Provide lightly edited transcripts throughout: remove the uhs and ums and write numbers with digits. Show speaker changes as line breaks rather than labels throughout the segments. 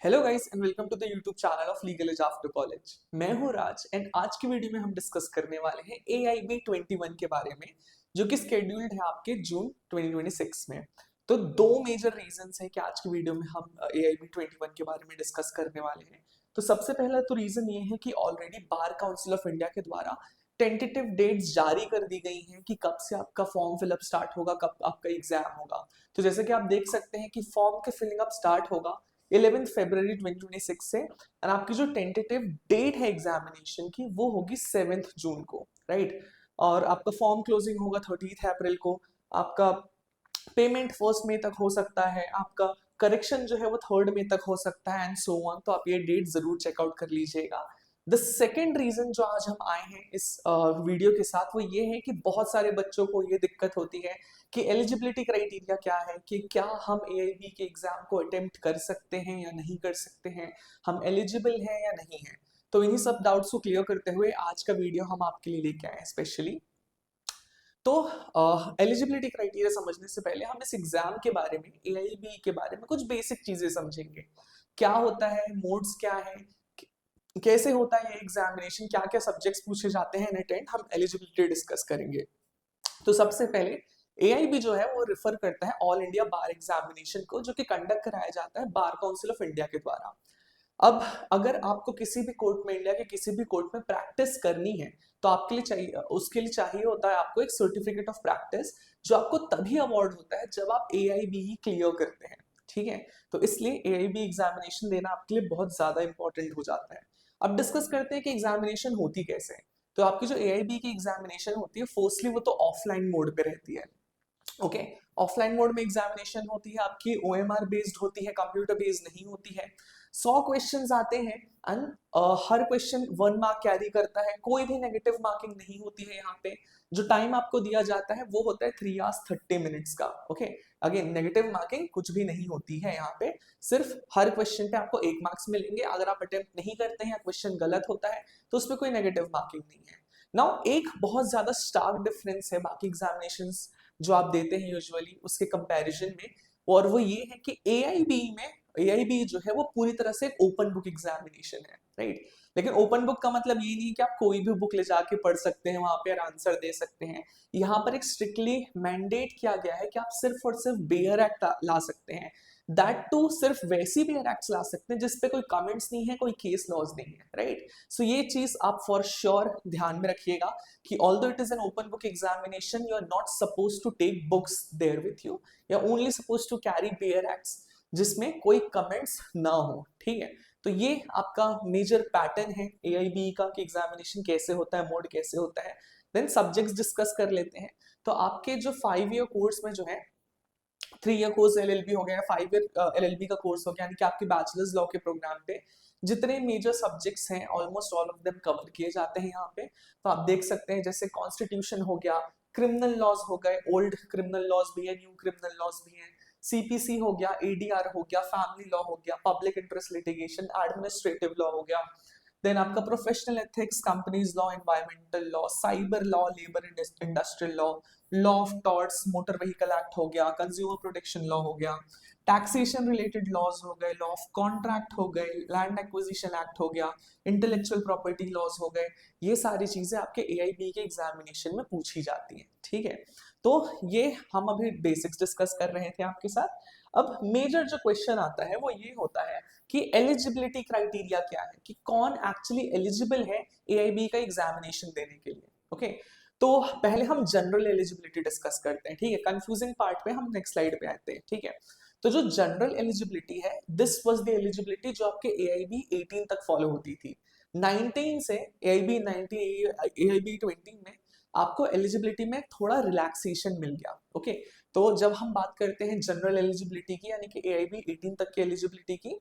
Hello guys and welcome to the YouTube channel of legal edge after college. मैं हूं राज and आज की video में हम डिस्कस करने वाले हैं AIB 21 के बारे में, जो कि स्केड्यूल्ड है आपके जून 2026 में। तो दो मेजर रीजंस हैं कि आज की वीडियो में हम AIB 21 के बारे में डिस्कस करने वाले हैं। तो सबसे पहला तो रीजन ये है कि already bar council of India के द्वारा टेंटेटिव डेट्स जारी कर दी गई हैं कि कब से आपका फॉर्म फिलअप स्टार्ट होगा, कब आपका एग्जाम होगा। तो जैसे कि आप देख सकते हैं कि फॉर्म के फिलिंग अप स्टार्ट होगा 11 फरवरी 2026 से, और आपकी जो टेंटेटिव डेट है एग्जामिनेशन की वो होगी 7 जून को, राइट। और आपका फॉर्म क्लोजिंग होगा 30 अप्रैल को। आपका पेमेंट 1 मई तक हो सकता है, आपका करेक्शन जो है वो 3 मई तक हो सकता है एंड सो ऑन। तो आप ये डेट जरूर चेकआउट कर लीजिएगा। द सेकेंड रीजन जो आज हम आए हैं इस वीडियो के साथ वो ये है कि बहुत सारे बच्चों को ये दिक्कत होती है कि एलिजिबिलिटी क्राइटेरिया क्या है, कि क्या हम AIB के एग्जाम को अटेम्प्ट कर सकते हैं या नहीं कर सकते हैं, हम एलिजिबल हैं या नहीं है। तो इन्हीं सब डाउट्स को क्लियर करते हुए आज का वीडियो हम आपके लिए लेके आए हैं स्पेशली। तो एलिजिबिलिटी क्राइटेरिया समझने से पहले हम इस एग्जाम के बारे में, AIB के बारे में कुछ बेसिक चीजें समझेंगे। क्या होता है, मोड्स क्या है, कैसे होता है ये एग्जामिनेशन, क्या क्या सब्जेक्ट्स पूछे जाते हैं, नेट एंड हम एलिजिबिलिटी डिस्कस करेंगे। तो सबसे पहले AIB जो है वो रिफर करता है ऑल इंडिया बार एग्जामिनेशन को, जो कि कंडक्ट कराया जाता है बार काउंसिल ऑफ इंडिया के द्वारा। अब अगर आपको किसी भी कोर्ट में, इंडिया के किसी भी कोर्ट में प्रैक्टिस करनी है, तो आपके लिए चाहिए, उसके लिए चाहिए होता है आपको एक सर्टिफिकेट ऑफ प्रैक्टिस, जो आपको तभी अवार्ड होता है जब आप AIB ही क्लियर करते हैं, ठीक है। तो इसलिए AIB एग्जामिनेशन देना आपके लिए बहुत ज्यादा इंपॉर्टेंट हो जाता है। अब डिस्कस करते हैं कि एग्जामिनेशन होती कैसे है। तो आपकी जो AIB की एग्जामिनेशन होती है, फर्स्टली वो तो ऑफलाइन मोड पे रहती है, ओके। ऑफलाइन मोड में एग्जामिनेशन होती है आपकी, OMR बेस्ड होती है, कंप्यूटर बेस्ड नहीं होती है। 100 क्वेश्चंस आते हैं and her question 1 mark carry करता है, कोई भी नेगेटिव मार्किंग नहीं होती है यहाँ पे। जो टाइम आपको दिया जाता है वो होता है 3 hours 30 minutes का, ओके। अगेन नेगेटिव मार्किंग कुछ भी नहीं होती है यहाँ पे, सिर्फ हर क्वेश्चन पे आपको 1 मार्क्स मिलेंगे। अगर आप अटेम्प्ट नहीं करते हैं या क्वेश्चन गलत होता है तो उसमें कोई नेगेटिव मार्किंग नहीं है। नाउ एक बहुत ज्यादा स्टार्क डिफरेंस है बाकी एग्जामिनेशन जो आप देते हैं यूजुअली उसके कंपैरिजन में, और वो ये है कि AIB जो है वो पूरी तरह से एक ओपन बुक एग्जामिनेशन है, राइट। लेकिन ओपन बुक का मतलब ये नहीं है कि आप कोई भी बुक ले जाके पढ़ सकते हैं वहां पे और आंसर दे सकते हैं। यहाँ पर एक स्ट्रिक्टली मैंडेट किया गया है कि आप सिर्फ और सिर्फ बेयर एक्ट ला सकते हैं। दैट टू सिर्फ वैसी बेयर एक्ट ला सकते हैं जिसपे कोई कमेंट्स नहीं है, कोई केस लॉज नहीं है, राइट। सो ये चीज आप फॉर श्योर ध्यान में रखिएगा कि although it is an open book examination, you are not supposed to take books there with you. You are only supposed to carry bare acts जिसमें कोई कमेंट्स ना हो, ठीक है। तो ये आपका मेजर पैटर्न है AIB का कि एग्जामिनेशन कैसे होता है, मोड कैसे होता है। देन सब्जेक्ट्स डिस्कस कर लेते हैं। तो आपके जो 5 ईयर कोर्स में जो है, 3 ईयर कोर्स LLB हो गया, 5 ईयर LLB का कोर्स हो गया, यानी कि आपके बैचलर्स लॉ के प्रोग्राम पे जितने मेजर सब्जेक्ट्स हैं almost all of them cover किए जाते हैं यहाँ पे। तो आप देख सकते हैं जैसे कॉन्स्टिट्यूशन हो गया, क्रिमिनल लॉज हो गए, ओल्ड क्रिमिनल लॉज भी है, न्यू क्रिमिनल लॉज भी है, CPC हो गया, ADR हो गया, फैमिली लॉ हो गया, public interest litigation, administrative law हो गया। देन आपका professional ethics, companies law, environmental law, cyber law, labour industrial law, law of torts, motor vehicle act हो गया, कंज्यूमर प्रोटेक्शन लॉ हो गया, टैक्सेशन रिलेटेड लॉज हो गए, लॉ ऑफ कॉन्ट्रैक्ट हो गए, लैंड एक्विजिशन एक्ट हो गया, इंटेलेक्चुअल प्रॉपर्टी लॉज हो गए। ये सारी चीजें आपके AIB के एग्जामिनेशन में पूछी जाती हैं, ठीक है। तो ये हम अभी बेसिक्स डिस्कस कर रहे थे आपके साथ। अब मेजर जो क्वेश्चन आता है वो ये होता है कि एलिजिबिलिटी क्राइटेरिया क्या है, कि कौन एक्चुअली एलिजिबल है AIB का एग्जामिनेशन देने के लिए, ओके। तो पहले हम जनरल एलिजिबिलिटी डिस्कस करते हैं, ठीक है। कंफ्यूजिंग पार्ट पे हम नेक्स्ट स्लाइड पे आते हैं, ठीक है। तो जो जनरल एलिजिबिलिटी है, दिस वाज द एलिजिबिलिटी जो आपके AIB 18 तक फॉलो होती थी। 19 से AIB 19, AIB 20 में आपको एलिजिबिलिटी में थोड़ा रिलैक्सेशन मिल गया, ओके। तो जब हम बात करते हैं जनरल एलिजिबिलिटी की, यानी कि AIB 18 तक की एलिजिबिलिटी की,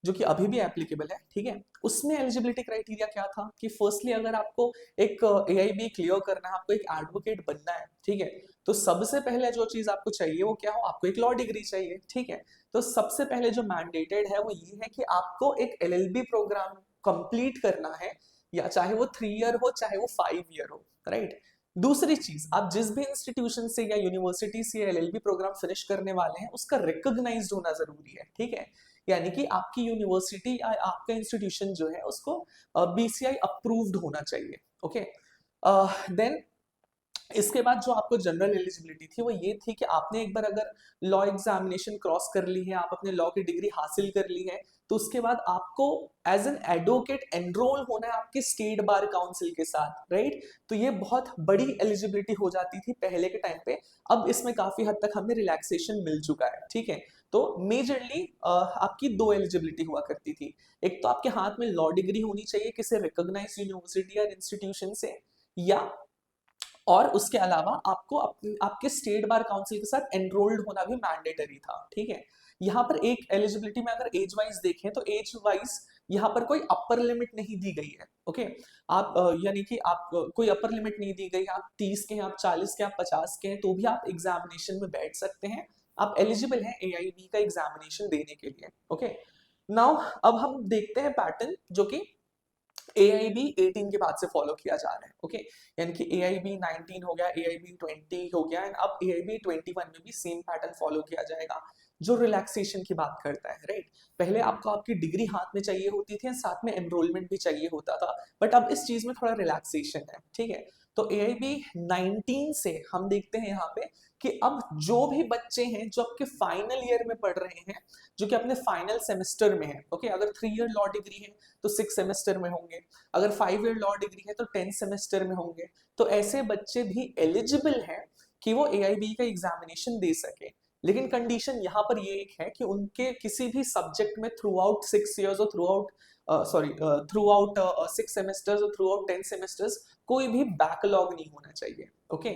जो कि अभी भी एप्लीकेबल है, ठीक है। उसमें एलिजिबिलिटी क्राइटेरिया क्या था कि फर्स्टली अगर आपको एक AIB क्लियर करना है, आपको एक एडवोकेट बनना है, ठीक है। तो सबसे पहले जो चीज आपको चाहिए वो क्या हो, आपको एक लॉ डिग्री चाहिए, ठीक है। तो सबसे पहले जो मैंडेटेड है वो ये है कि आपको एक LLB प्रोग्राम कंप्लीट करना है, या चाहे वो 3 ईयर हो चाहे वो 5 ईयर हो, राइट। दूसरी चीज, आप जिस भी इंस्टीट्यूशन से या यूनिवर्सिटी से LLB प्रोग्राम फिनिश करने वाले हैं उसका रिकॉग्नाइज्ड होना जरूरी है, ठीक है। यानी कि आपकी यूनिवर्सिटी या आपका इंस्टीट्यूशन जो है उसको बीसीआई अप्रूव्ड होना चाहिए। ओके, देन इसके बाद जो आपको जनरल एलिजिबिलिटी थी वो ये थी कि आपने एक बार अगर लॉ एग्जामिनेशन क्रॉस कर ली है, आप अपने लॉ की डिग्री हासिल कर ली है, तो उसके बाद आपको एज एन एडवोकेट एनरोल होना है आपके स्टेट बार काउंसिल के साथ, राइट। तो ये बहुत बड़ी एलिजिबिलिटी हो जाती थी पहले के टाइम पे। अब इसमें काफी हद तक हमें रिलैक्सेशन मिल चुका है, ठीक है। तो मेजरली आपकी दो एलिजिबिलिटी हुआ करती थी। एक तो आपके हाथ में लॉ डिग्री होनी चाहिए किसी रिकॉग्नाइज्ड यूनिवर्सिटी या इंस्टीट्यूशन से, या और उसके अलावा आपको आपके स्टेट बार काउंसिल के साथ एनरोल्ड होना भी मैंडेटरी था, ठीक है। यहाँ पर एक एलिजिबिलिटी में अगर एज वाइज देखें तो एज वाइज यहाँ पर कोई अपर लिमिट नहीं दी गई है। ओके, आप यानी कि आप कोई अपर लिमिट नहीं दी गई, आप 30 के हैं, आप 40 के, आप 50 के हैं, तो भी आप एग्जामिनेशन में बैठ सकते हैं। आप एलिजिबल हैं एआईबी का एग्जामिनेशन देने के लिए। ओके, नाउ अब हम देखते हैं पैटर्न जो कि AIB 18 के बाद से फॉलो किया जा रहा है। ओके, यानी कि AIB 19 हो गया, AIB 20 हो गया, एंड अब AIB 21 में भी सेम पैटर्न फॉलो किया जाएगा जो रिलैक्सेशन की बात करता है, राइट। पहले आपको आपकी डिग्री हाथ में चाहिए होती थी, साथ में एनरोलमेंट भी चाहिए होता था, बट अब इस चीज में थोड़ा रिलैक्सेशन है, ठीक है। तो AIB 19 से हम देखते हैं यहाँ पे कि अब जो भी बच्चे हैं जो आपके फाइनल ईयर में पढ़ रहे हैं, जो कि अपने फाइनल सेमेस्टर में है, ओके, अगर 3 ईयर लॉ डिग्री है तो 6 सेमेस्टर में होंगे, अगर 5 ईयर लॉ डिग्री है तो 10 सेमेस्टर में होंगे, तो ऐसे बच्चे भी एलिजिबल हैं कि वो AIB का एग्जामिनेशन दे सके। लेकिन कंडीशन यहाँ पर ये एक है कि उनके किसी भी सब्जेक्ट में थ्रू आउट 6 ईयर्स और थ्रू आउट 6 सेमेस्टर्स और थ्रू आउट 10 सेमेस्टर्स कोई भी बैकलॉग नहीं होना चाहिए। ओके,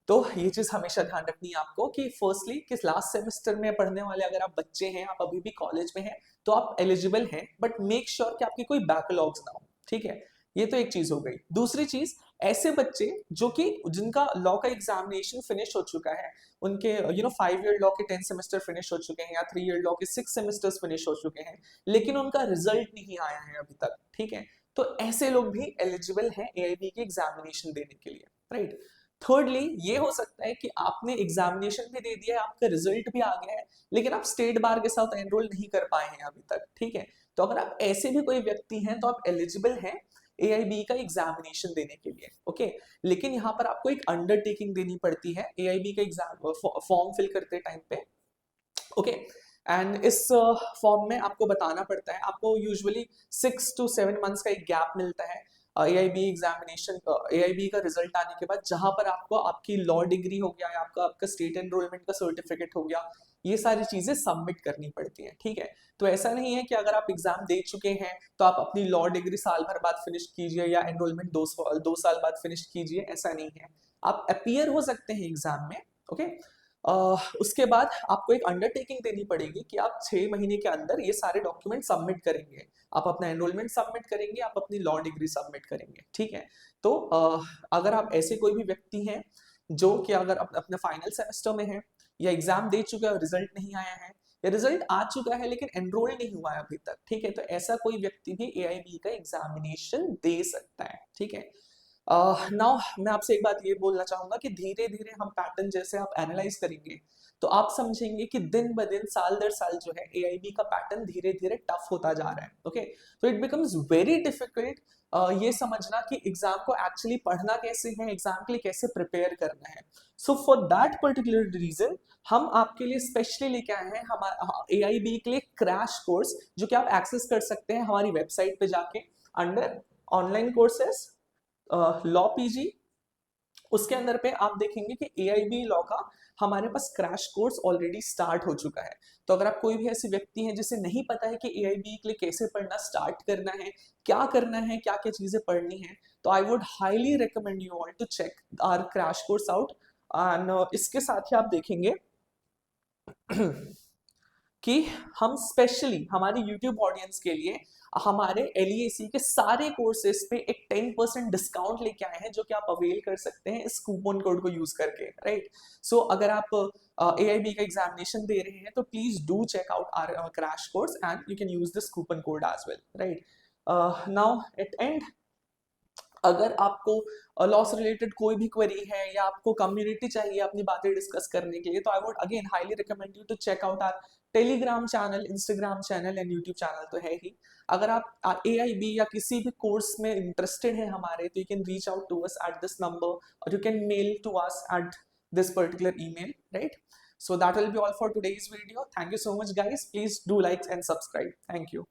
तो ये चीज हमेशा ध्यान रखनी है आपको कि फर्स्टली किस लास्ट सेमेस्टर में पढ़ने वाले अगर आप बच्चे हैं, आप अभी भी कॉलेज में हैं, तो आप एलिजिबल हैं, बट मेक श्योर कि आपकी कोई बैकलॉग्स ना हो, ठीक है। ये तो एक चीज हो गई। दूसरी चीज, ऐसे बच्चे जो कि जिनका लॉ का एग्जामिनेशन फिनिश हो चुका है, उनके 5 ईयर लॉ के 10 सेमेस्टर फिनिश हो चुके हैं या 3 ईयर लॉ के 6 सेमेस्टर्स फिनिश हो चुके हैं, लेकिन उनका रिजल्ट नहीं आया है अभी तक, ठीक है। तो ऐसे लोग भी एलिजिबल हैं AIB के एग्जामिनेशन देने के लिए, राइट। थर्डली, ये हो सकता है कि आपने एग्जामिनेशन भी दे दिया है, आपका रिजल्ट भी आ गया है, लेकिन आप स्टेट बार के साथ एनरोल नहीं कर पाए हैं अभी तक, ठीक है। तो अगर आप ऐसे भी कोई व्यक्ति हैं तो आप एलिजिबल हैं AIB का एग्जामिनेशन देने के लिए। ओके, लेकिन यहाँ पर आपको एक अंडरटेकिंग देनी पड़ती है AIB का एग्जाम फॉर्म फिल करते टाइम पे। ओके, एंड इस फॉर्म में आपको बताना पड़ता है, आपको यूजुअली 6 to 7 मंथ्स का एक गैप मिलता है AIB एग्जामिनेशन, AIB का रिजल्ट आने के बाद, जहां पर आपको आपकी लॉ डिग्री हो गया या आपका स्टेट एनरोलमेंट का सर्टिफिकेट हो गया, ये सारी चीजें सबमिट करनी पड़ती हैं, ठीक है। तो ऐसा नहीं है कि अगर आप एग्जाम दे चुके हैं तो आप अपनी लॉ डिग्री साल भर बाद फिनिश कीजिए या एनरोलमेंट 2 साल बाद फिनिश कीजिए, ऐसा नहीं है। आप अपीयर हो सकते हैं एग्जाम में। ओके, उसके बाद आपको एक अंडरटेकिंग देनी पड़ेगी कि आप 6 महीने के अंदर ये सारे डॉक्यूमेंट सबमिट करेंगे, आप अपना एनरोलमेंट सबमिट करेंगे, आप अपनी लॉ डिग्री सबमिट करेंगे, ठीक है। तो अगर आप ऐसे कोई भी व्यक्ति हैं जो कि अगर अपने फाइनल सेमेस्टर में है या एग्जाम दे चुके हैं और रिजल्ट नहीं आया है, या रिजल्ट आ चुका है लेकिन एनरोल नहीं हुआ है अभी तक, ठीक है, तो ऐसा कोई व्यक्ति भी AIB का एग्जामिनेशन दे सकता है, ठीक है। नाउ मैं आपसे एक बात ये बोलना चाहूंगा कि धीरे धीरे हम पैटर्न जैसे आप एनालाइज करेंगे तो आप समझेंगे कि दिन ब दिन साल दर साल जो है AIB का पैटर्न धीरे धीरे टफ होता जा रहा है। ओके, तो इट बिकम्स वेरी डिफिकल्ट ये समझना कि एग्जाम को एक्चुअली पढ़ना कैसे है, एग्जाम के लिए कैसे प्रिपेयर करना है। So for that particular reason हम आपके लिए स्पेशली लेके आए हैं हमारा AIB के लिए क्रैश कोर्स, जो कि आप एक्सेस कर सकते हैं हमारी वेबसाइट पे जाके under online courses law PG। उसके अंदर पे आप देखेंगे कि AIB लॉ का हमारे पास क्रैश कोर्स ऑलरेडी स्टार्ट हो चुका है। तो अगर आप कोई भी ऐसे व्यक्ति हैं जिसे नहीं पता है कि AIB के लिए कैसे पढ़ना स्टार्ट करना है, क्या करना है, क्या क्या चीजें पढ़नी है, तो I would highly recommend you all to check our crash course out. And इसके साथ ही आप देखेंगे कि हम स्पेशली हमारी YouTube ऑडियंस के लिए हमारे LEAC के सारे कोर्सेज पे एक 10% डिस्काउंट लेके आए हैं, जो कि आप अवेल कर सकते हैं इस कूपन कोड को यूज करके, राइट। सो अगर आप AIB का एग्जामिनेशन दे रहे हैं तो please do check out our crash course and you can use this coupon code as well, right. Now at end अगर आपको लॉ से रिलेटेड कोई भी क्वेरी है या आपको कम्युनिटी चाहिए अपनी बातें डिस्कस करने के लिए, तो I would again highly recommend you to check out our Telegram channel, Instagram channel and YouTube channel तो है ही। अगर आप AIB या किसी भी कोर्स में इंटरेस्टेड है हमारे, तो you can reach out to us at this number और you can mail to us at this particular email, right? So that will be all for today's video. Thank you so much guys. Please do like and subscribe. Thank you.